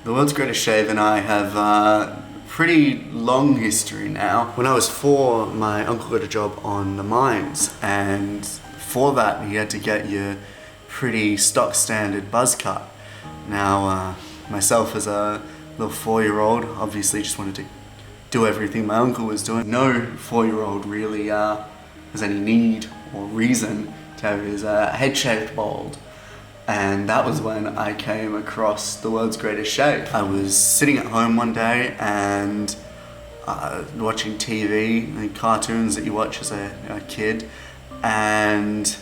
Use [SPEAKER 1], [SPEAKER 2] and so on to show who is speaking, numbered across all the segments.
[SPEAKER 1] The World's Greatest Shave and I have a pretty long history now. When I was 4, my uncle got a job on the mines, and for that he had to get your pretty stock standard buzz cut. Now, myself as a little 4-year-old obviously just wanted to do everything my uncle was doing. No 4-year-old really has any need or reason to have his head shaved bald. And that was when I came across The World's Greatest Shave. I was sitting at home one day and watching TV and cartoons that you watch as a kid, and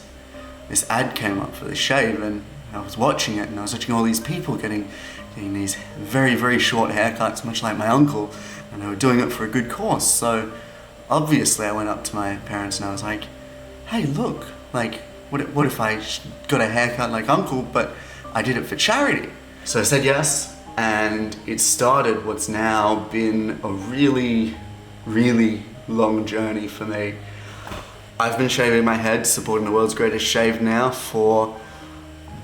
[SPEAKER 1] this ad came up for the shave, and I was watching it, and I was watching all these people getting these very, very short haircuts, much like my uncle, and they were doing it for a good cause. So obviously I went up to my parents and I was like, hey, look, like, what if I got a haircut like Uncle, but I did it for charity? So I said yes, and it started what's now been a really, really long journey for me. I've been shaving my head, supporting The World's Greatest Shave now for,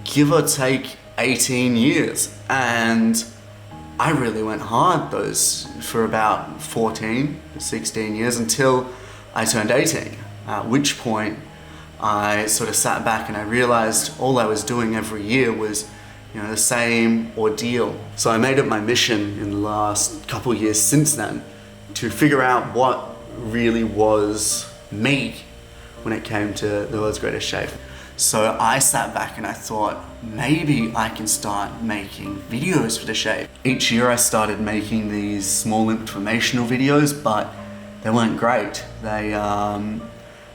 [SPEAKER 1] give or take, 18 years. And I really went hard for about 14 to 16 years until I turned 18, at which point I sort of sat back and I realized all I was doing every year was, the same ordeal. So I made it my mission in the last couple of years since then to figure out what really was me when it came to The World's Greatest Shave. So I sat back and I thought, maybe I can start making videos for the shave. Each year I started making these small informational videos, but they weren't great.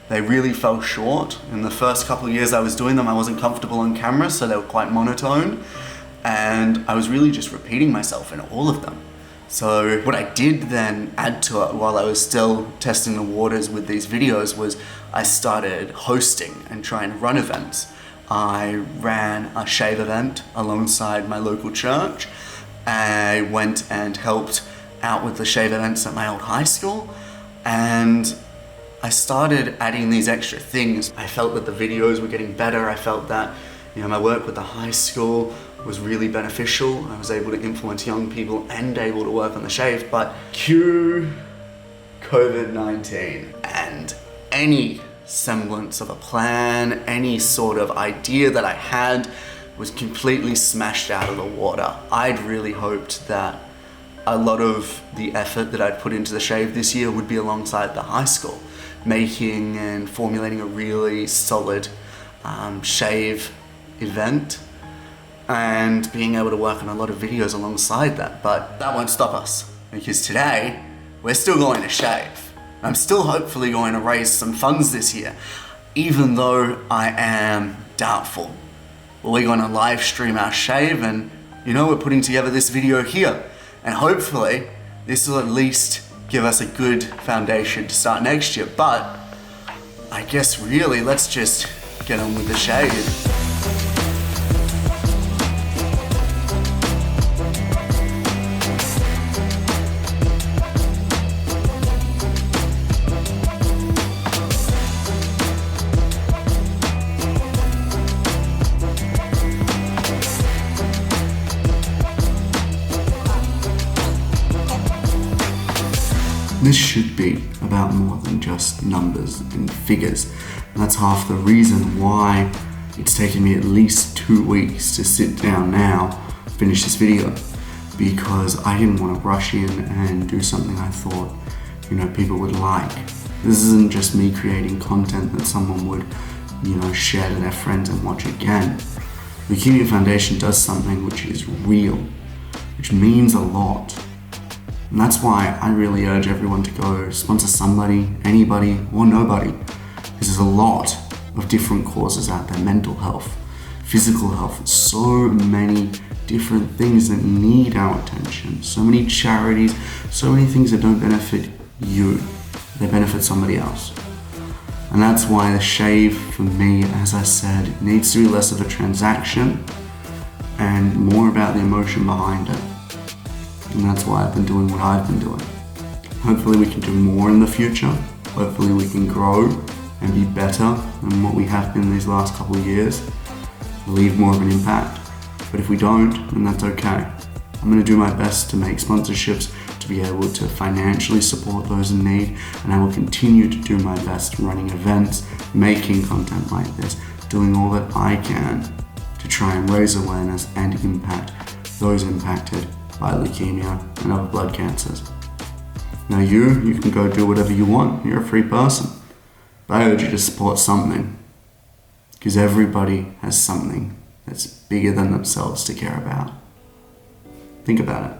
[SPEAKER 1] They really fell short. In the first couple of years I was doing them, I wasn't comfortable on camera, so they were quite monotone. And I was really just repeating myself in all of them. So what I did then add to it while I was still testing the waters with these videos was I started hosting and trying to run events. I ran a shave event alongside my local church. I went and helped out with the shave events at my old high school, and I started adding these extra things. I felt that the videos were getting better. I felt that my work with the high school was really beneficial. I was able to influence young people and able to work on the shave, but cue COVID-19, and any semblance of a plan, any sort of idea that I had was completely smashed out of the water. I'd really hoped that a lot of the effort that I'd put into the shave this year would be alongside the high school, making and formulating a really solid shave event and being able to work on a lot of videos alongside that. But that won't stop us, because today we're still going to shave. I'm still hopefully going to raise some funds this year, even though I am doubtful. We're going to live stream our shave, and we're putting together this video here, and hopefully this will at least give us a good foundation to start next year. But I guess really, let's just get on with the shave. This should be about more than just numbers and figures. And that's half the reason why it's taken me at least 2 weeks to sit down now, finish this video, because I didn't want to rush in and do something I thought, people would like. This isn't just me creating content that someone would, share to their friends and watch again. Leukaemia Foundation does something which is real, which means a lot. And that's why I really urge everyone to go sponsor somebody, anybody, or nobody. Because there's a lot of different causes out there: mental health, physical health, so many different things that need our attention. So many charities, so many things that don't benefit you, they benefit somebody else. And that's why the shave, for me, as I said, needs to be less of a transaction and more about the emotion behind it. And that's why I've been doing what I've been doing. Hopefully we can do more in the future. Hopefully we can grow and be better than what we have been these last couple of years. Leave more of an impact. But if we don't, then that's okay. I'm going to do my best to make sponsorships, to be able to financially support those in need, and I will continue to do my best running events, making content like this, doing all that I can to try and raise awareness and impact those impacted by leukemia and other blood cancers. Now you can go do whatever you want. You're a free person. But I urge you to support something, because everybody has something that's bigger than themselves to care about. Think about it.